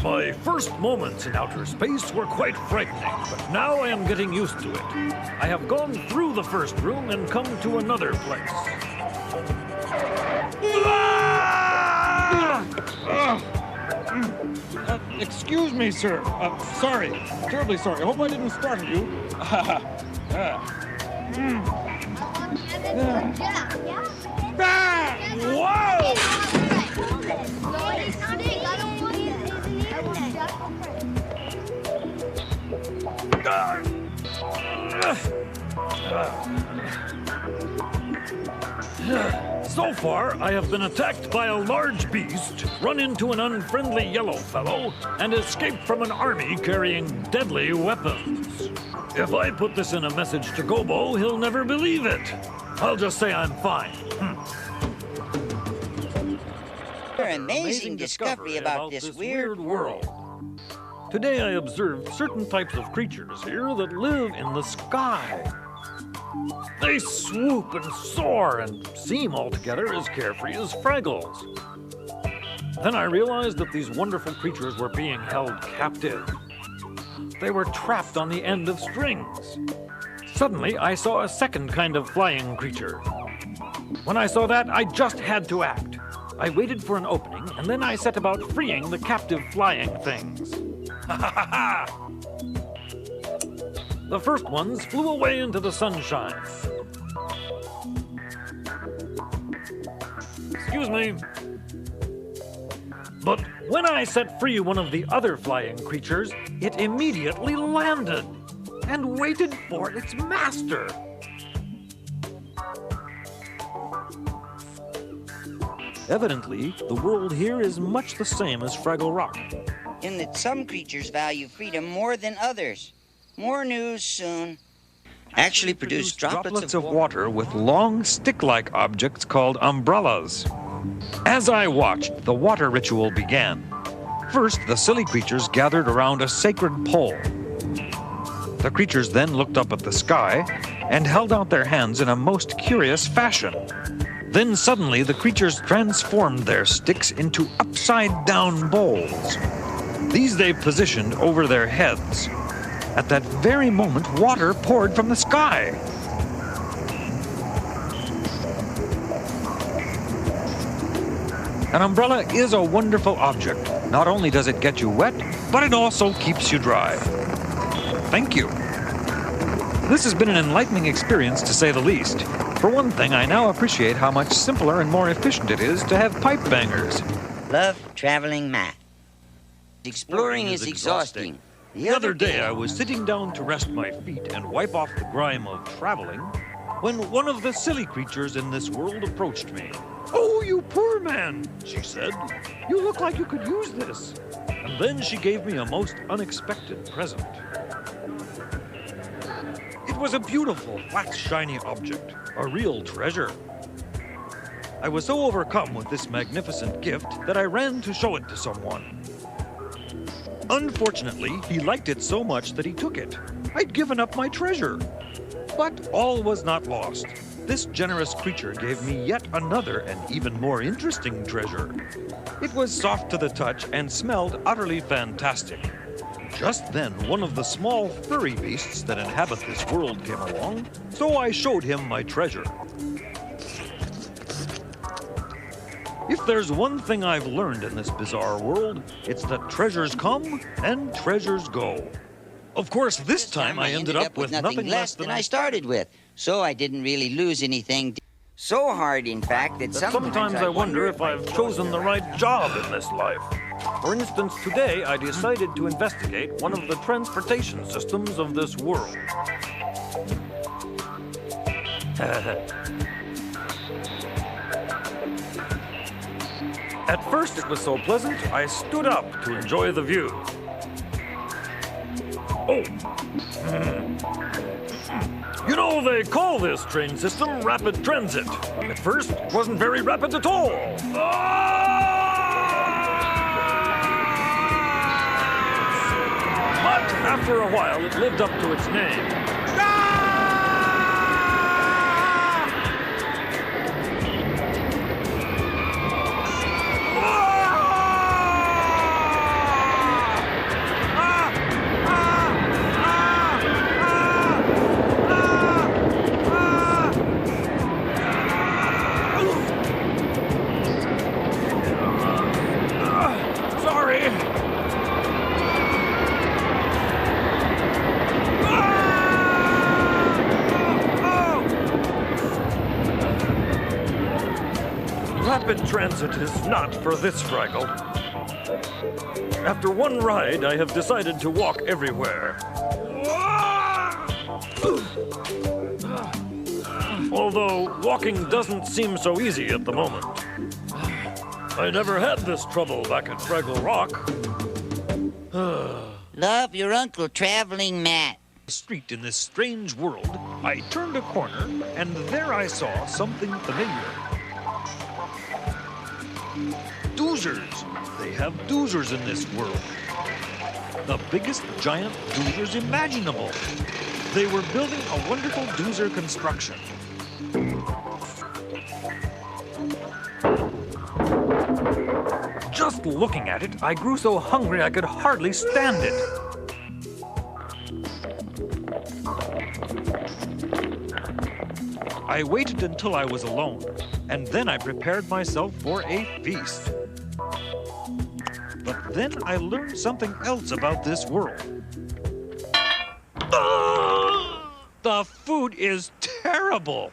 My first moments in outer space were quite frightening, but now I am getting used to it. I have gone through the first room and come to another place. Excuse me, sir. Sorry. Terribly sorry. I hope I didn't startle you. Whoa! So far, I have been attacked by a large beast, run into an unfriendly yellow fellow, and escaped from an army carrying deadly weapons. If I put this in a message to Gobo, he'll never believe it. I'll just say I'm fine. An amazing discovery about this weird world. Today I observed certain types of creatures here that live in the sky. They swoop and soar and seem altogether as carefree as Fraggles. Then I realized that these wonderful creatures were being held captive. They were trapped on the end of strings. Suddenly, I saw a second kind of flying creature. When I saw that, I just had to act. I waited for an opening, and then I set about freeing the captive flying things. Ha ha ha ha! The first ones flew away into the sunshine. Excuse me. But when I set free one of the other flying creatures, it immediately landed and waited for its master. Evidently, the world here is much the same as Fraggle Rock. In that some creatures value freedom more than others. More news soon. Actually produce droplets of water with long stick-like objects called umbrellas. As I watched, the water ritual began. First, the silly creatures gathered around a sacred pole. The creatures then looked up at the sky and held out their hands in a most curious fashion. Then suddenly the creatures transformed their sticks into upside-down bowls. These they positioned over their heads. At that very moment, water poured from the sky. An umbrella is a wonderful object. Not only does it get you wet, but it also keeps you dry. Thank you. This has been an enlightening experience, to say the least. For one thing, I now appreciate how much simpler and more efficient it is to have pipe bangers. Love traveling Matt. Exploring is exhausting. The other day I was sitting down to rest my feet and wipe off the grime of traveling when one of the silly creatures in this world approached me. "Oh, you poor man," she said. "You look like you could use this." And then she gave me a most unexpected present. It was a beautiful, flat, shiny object, a real treasure. I was so overcome with this magnificent gift that I ran to show it to someone. Unfortunately, he liked it so much that he took it. I'd given up my treasure. But all was not lost. This generous creature gave me yet another and even more interesting treasure. It was soft to the touch and smelled utterly fantastic. Just then, one of the small furry beasts that inhabit this world came along, so I showed him my treasure. If there's one thing I've learned in this bizarre world, it's that treasures come and treasures go. Of course, this time I ended up with nothing less than I started with, so I didn't really lose anything. So hard, in fact, that sometimes I wonder if I've chosen the right job in this life. For instance, today I decided to investigate one of the transportation systems of this world. At first it was so pleasant, I stood up to enjoy the view. Oh. You know, they call this train system rapid transit. At first, it wasn't very rapid at all. But after a while, it lived up to its name. transit is not for this Fraggle. After one ride, I have decided to walk everywhere. Although walking doesn't seem so easy at the moment. I never had this trouble back at Fraggle Rock. Love your Uncle Traveling Matt. Street in this strange world, I turned a corner, and there I saw something familiar. Doozers! They have doozers in this world. The biggest giant doozers imaginable. They were building a wonderful doozer construction. Just looking at it, I grew so hungry I could hardly stand it. I waited until I was alone, and then I prepared myself for a feast. But then I learned something else about this world. The food is terrible.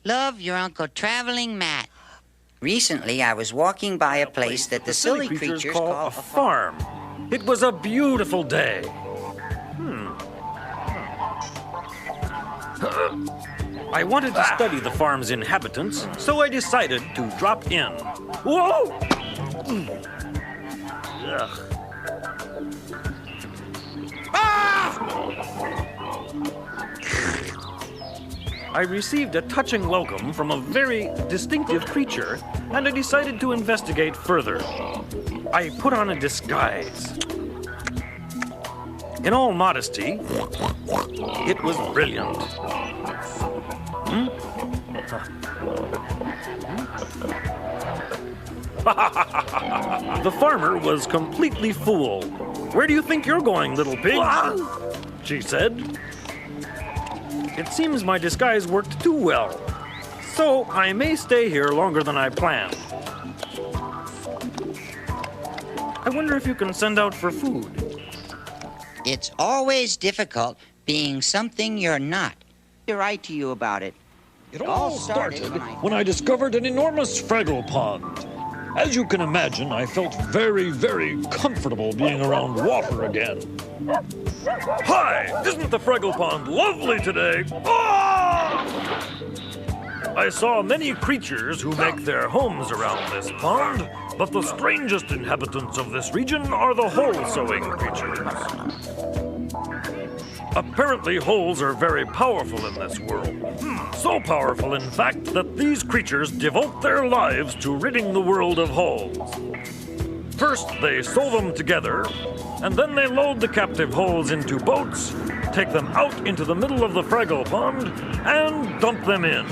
Love your Uncle Traveling Matt. Recently, I was walking by a place that the silly creatures call a farm. It was a beautiful day. I wanted to study the farm's inhabitants, so I decided to drop in. Whoa! Ugh. Ah! I received a touching welcome from a very distinctive creature, and I decided to investigate further. I put on a disguise. In all modesty, it was brilliant. The farmer was completely fooled. "Where do you think you're going, little pig?" she said. It seems my disguise worked too well, so I may stay here longer than I planned. I wonder if you can send out for food. It's always difficult being something you're not. To write to you about it. It all started when I discovered an enormous Fraggle pond. As you can imagine, I felt very, very comfortable being around water again. Hi! Isn't the Fraggle pond lovely today? Ah! I saw many creatures who make their homes around this pond, but the strangest inhabitants of this region are the hole-sewing creatures. Apparently, holes are very powerful in this world. So powerful, in fact, that these creatures devote their lives to ridding the world of holes. First, they sew them together, and then they load the captive holes into boats, take them out into the middle of the Fraggle pond, and dump them in.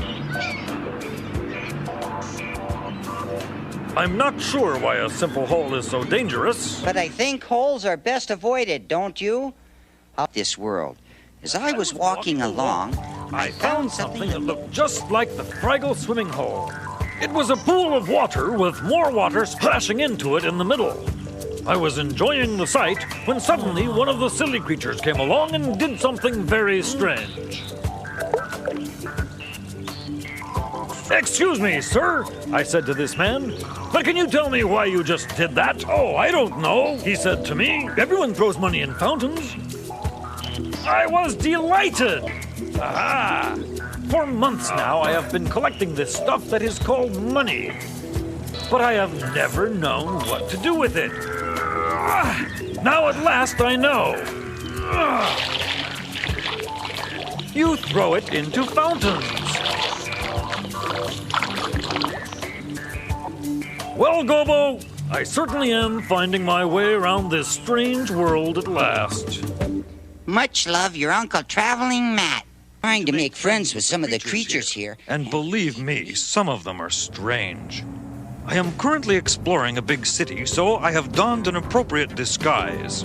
I'm not sure why a simple hole is so dangerous. But I think holes are best avoided, don't you? Of this world. As I was walking along, I found something that looked just like the Fraggle swimming hole. It was a pool of water with more water splashing into it in the middle. I was enjoying the sight when suddenly one of the silly creatures came along and did something very strange. "Excuse me, sir," I said to this man, "but can you tell me why you just did that?" "Oh, I don't know," he said to me. "Everyone throws money in fountains." I was delighted! Aha! For months now, I have been collecting this stuff that is called money. But I have never known what to do with it. Now at last I know. You throw it into fountains. Well, Gobo, I certainly am finding my way around this strange world at last. Much love, your Uncle Traveling Matt. Trying to make friends with some of the creatures here. And believe me, some of them are strange. I am currently exploring a big city, so I have donned an appropriate disguise.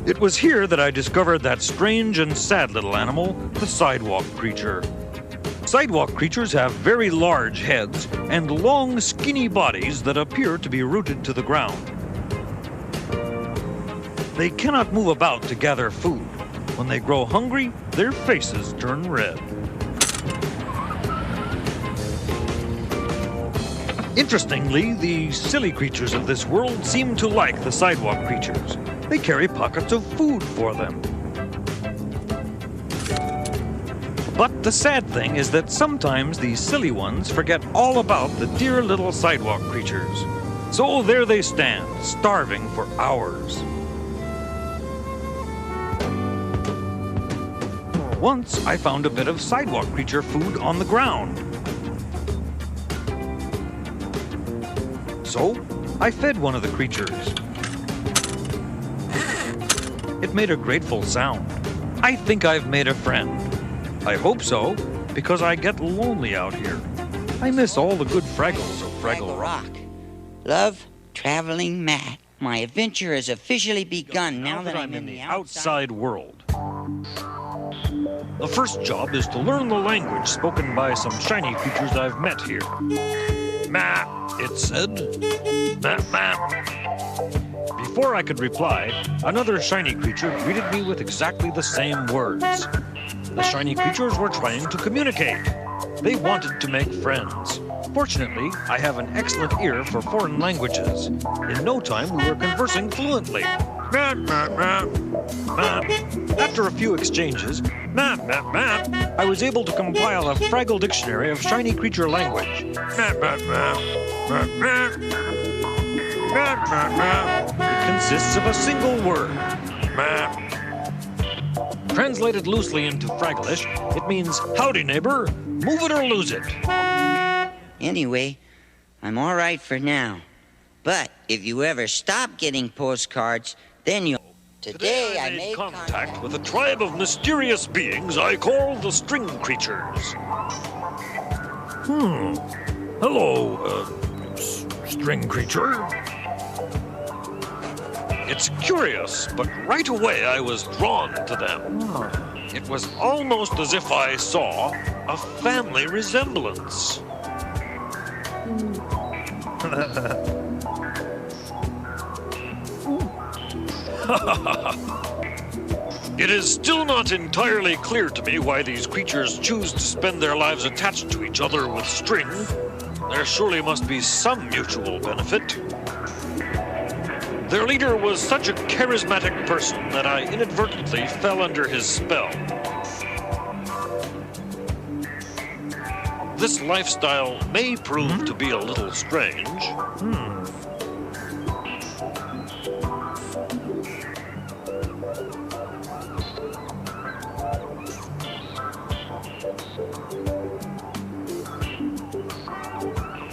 It was here that I discovered that strange and sad little animal, the sidewalk creature. Sidewalk creatures have very large heads and long, skinny bodies that appear to be rooted to the ground. They cannot move about to gather food. When they grow hungry, their faces turn red. Interestingly, the silly creatures of this world seem to like the sidewalk creatures. They carry pockets of food for them. But the sad thing is that sometimes these silly ones forget all about the dear little sidewalk creatures. So there they stand, starving for hours. Once I found a bit of sidewalk creature food on the ground. So I fed one of the creatures. It made a grateful sound. I think I've made a friend. I hope so, because I get lonely out here. I miss all the good Fraggles of Fraggle Rock. Love, traveling Matt. My adventure has officially begun now that I'm in the outside world. The first job is to learn the language spoken by some shiny creatures I've met here. Map, it said. Map. Before I could reply, another shiny creature greeted me with exactly the same words. The shiny creatures were trying to communicate. They wanted to make friends. Fortunately, I have an excellent ear for foreign languages. In no time, we were conversing fluently. After a few exchanges, I was able to compile a Fraggle dictionary of shiny creature language. It consists of a single word. Translated loosely into Fragglish, it means, howdy neighbor, move it or lose it. Anyway, I'm all right for now. But if you ever stop getting postcards, then you'll... Today I made contact with a tribe of mysterious beings I call the string creatures. Hello, string creature. It's curious, but right away I was drawn to them. It was almost as if I saw a family resemblance. It is still not entirely clear to me why these creatures choose to spend their lives attached to each other with string. There surely must be some mutual benefit. Their leader was such a charismatic person that I inadvertently fell under his spell. This lifestyle may prove to be a little strange.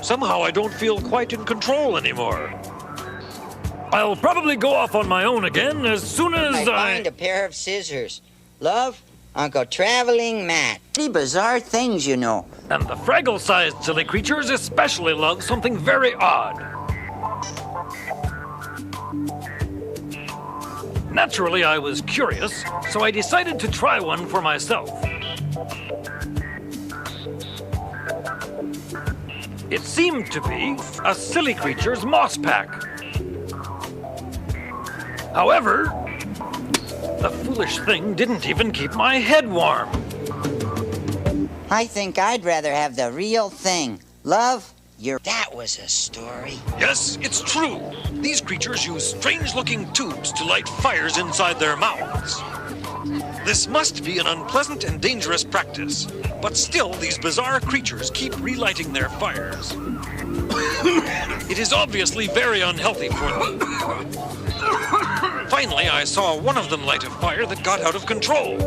Somehow I don't feel quite in control anymore. I'll probably go off on my own again as soon as I find a pair of scissors. Love, Uncle Traveling Matt. Pretty bizarre things, you know. And the Fraggle-sized silly creatures especially love something very odd. Naturally, I was curious, so I decided to try one for myself. It seemed to be a silly creature's moss pack. However, the foolish thing didn't even keep my head warm. I think I'd rather have the real thing. Love, that was a story. Yes, it's true. These creatures use strange-looking tubes to light fires inside their mouths. This must be an unpleasant and dangerous practice, but still these bizarre creatures keep relighting their fires. It is obviously very unhealthy for them. Finally, I saw one of them light a fire that got out of control.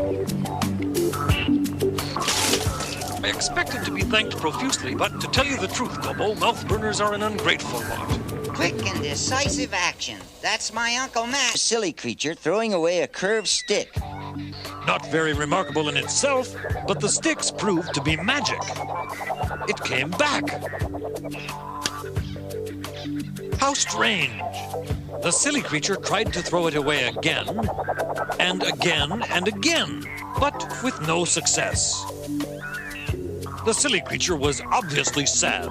I expected to be thanked profusely, but to tell you the truth, Gobo, mouth burners are an ungrateful lot. Quick and decisive action. That's my Uncle Matt. A silly creature throwing away a curved stick. Not very remarkable in itself, but the sticks proved to be magic. It came back. How strange. The silly creature tried to throw it away again, and again, and again, but with no success. The silly creature was obviously sad,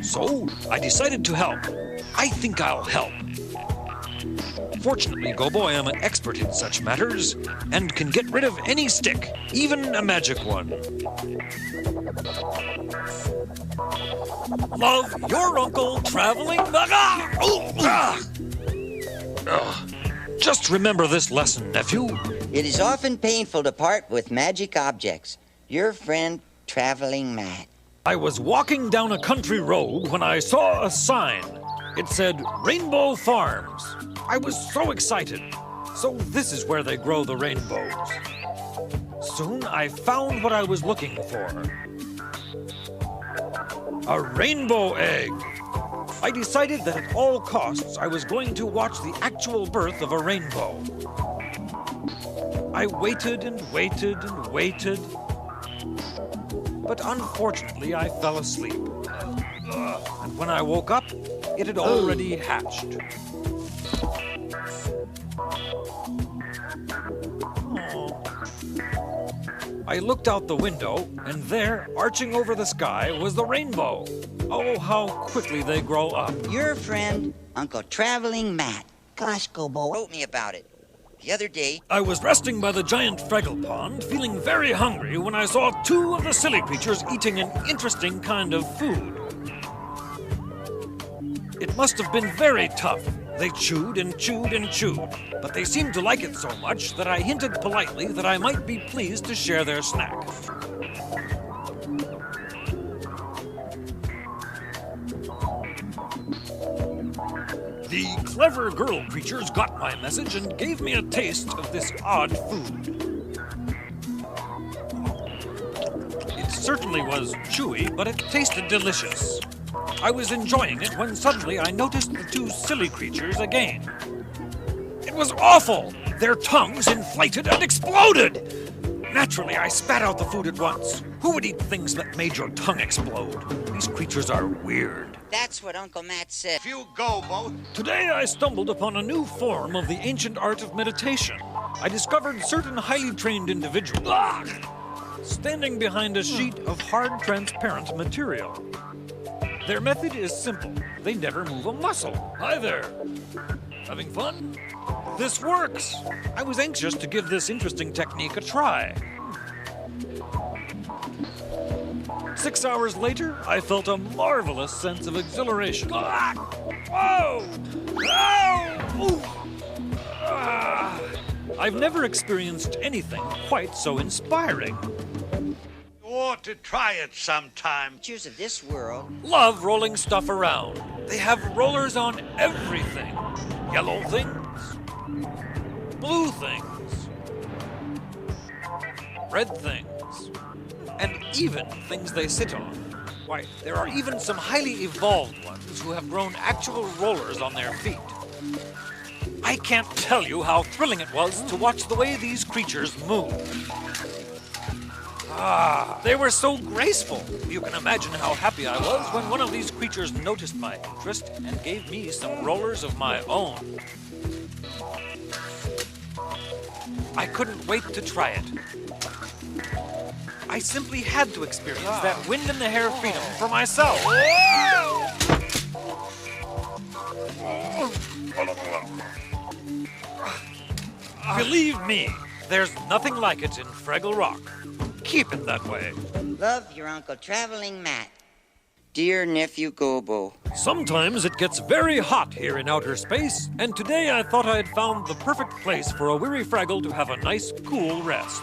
so I decided to help. I think I'll help. Fortunately, Gobo, I am an expert in such matters and can get rid of any stick, even a magic one. Love, your uncle traveling the... Just remember this lesson, nephew. It is often painful to part with magic objects. Your friend, Traveling Matt. I was walking down a country road when I saw a sign. It said Rainbow Farms. I was so excited. So this is where they grow the rainbows. Soon I found what I was looking for. A rainbow egg. I decided that at all costs I was going to watch the actual birth of a rainbow. I waited and waited and waited. But unfortunately, I fell asleep. And when I woke up, it had already hatched. I looked out the window, and there, arching over the sky, was the rainbow. Oh, how quickly they grow up. Your friend, Uncle Traveling Matt. Gosh, Gobo wrote me about it. The other day, I was resting by the giant Fraggle pond, feeling very hungry when I saw two of the silly creatures eating an interesting kind of food. It must have been very tough. They chewed and chewed and chewed, but they seemed to like it so much that I hinted politely that I might be pleased to share their snack. The clever girl creatures got my message and gave me a taste of this odd food. It certainly was chewy, but it tasted delicious. I was enjoying it when suddenly I noticed the two silly creatures again. It was awful! Their tongues inflated and exploded! Naturally, I spat out the food at once. Who would eat things that made your tongue explode? These creatures are weird. that's what Uncle Matt said. You go, Bo. Today I stumbled upon a new form of the ancient art of meditation. I discovered certain highly trained individuals standing behind a sheet of hard, transparent material. Their method is simple. They never move a muscle. Hi there. Having fun? This works. I was anxious to give this interesting technique a try. 6 hours later, I felt a marvelous sense of exhilaration. Whoa! Ow! I've never experienced anything quite so inspiring. You ought to try it sometime. Creatures of this world. Love rolling stuff around. They have rollers on everything. Yellow things, blue things, red things, and even things they sit on. Why, there are even some highly evolved ones who have grown actual rollers on their feet. I can't tell you how thrilling it was to watch the way these creatures move. They were so graceful. You can imagine how happy I was when one of these creatures noticed my interest and gave me some rollers of my own. I couldn't wait to try it. I simply had to experience that wind in the hair freedom for myself. Believe me, there's nothing like it in Fraggle Rock. Keep it that way. Love, your Uncle Traveling Matt. Dear Nephew Gobo. Sometimes it gets very hot here in outer space, and today I thought I had found the perfect place for a weary Fraggle to have a nice, cool rest.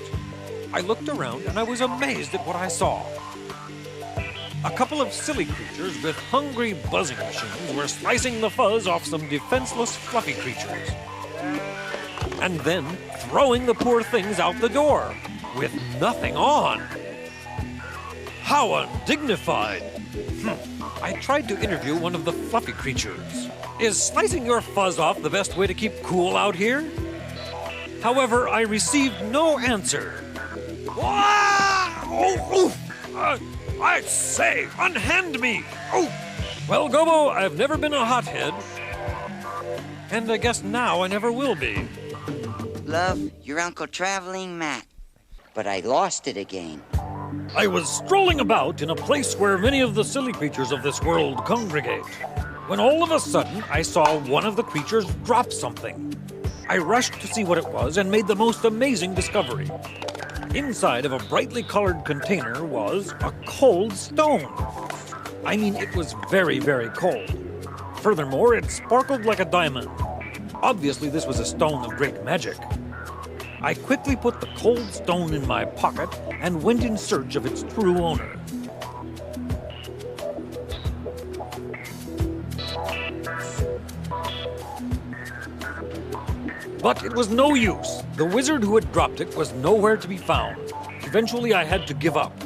I looked around and I was amazed at what I saw. A couple of silly creatures with hungry buzzing machines were slicing the fuzz off some defenseless fluffy creatures. And then throwing the poor things out the door, with nothing on. How undignified. I tried to interview one of the fluffy creatures. Is slicing your fuzz off the best way to keep cool out here? However, I received no answer. I say, unhand me! Well, Gobo, I've never been a hothead. And I guess now I never will be. Love, your Uncle Traveling Matt. But I lost it again. I was strolling about in a place where many of the silly creatures of this world congregate, when all of a sudden I saw one of the creatures drop something. I rushed to see what it was and made the most amazing discovery. Inside of a brightly colored container was a cold stone. I mean, it was very, very cold. Furthermore, it sparkled like a diamond. Obviously, this was a stone of great magic. I quickly put the cold stone in my pocket and went in search of its true owner. But it was no use. The wizard who had dropped it was nowhere to be found. Eventually, I had to give up.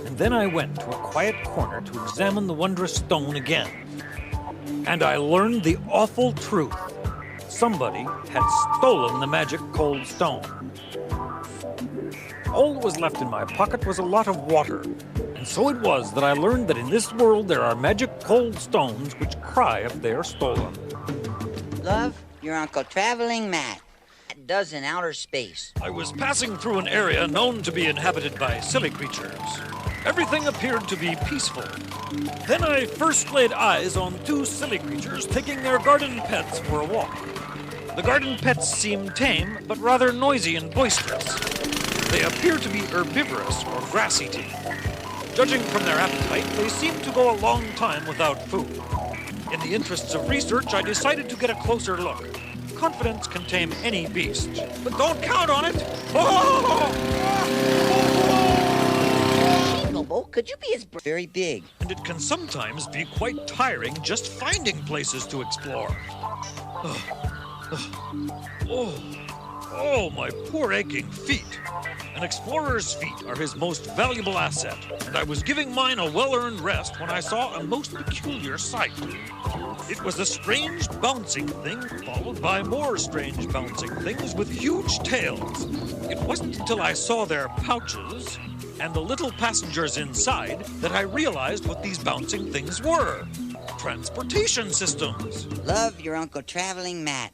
And then I went to a quiet corner to examine the wondrous stone again. And I learned the awful truth. Somebody had stolen the magic cold stone. All that was left in my pocket was a lot of water. And so it was that I learned that in this world there are magic cold stones which cry if they are stolen. Love, your Uncle Traveling Matt. Does in outer space. I was passing through an area known to be inhabited by silly creatures. Everything appeared to be peaceful. Then I first laid eyes on two silly creatures taking their garden pets for a walk. The garden pets seemed tame, but rather noisy and boisterous. They appear to be herbivorous or grass-eating. Judging from their appetite, they seemed to go a long time without food. In the interests of research, I decided to get a closer look. Confidence can tame any beast, but don't count on it. Gobo, could you be as very big? And it can sometimes be quite tiring just finding places to explore. Oh, my poor aching feet. An explorer's feet are his most valuable asset, and I was giving mine a well-earned rest when I saw a most peculiar sight. It was a strange bouncing thing, followed by more strange bouncing things with huge tails. It wasn't until I saw their pouches and the little passengers inside that I realized what these bouncing things were. Transportation systems. Love, your Uncle Traveling Matt.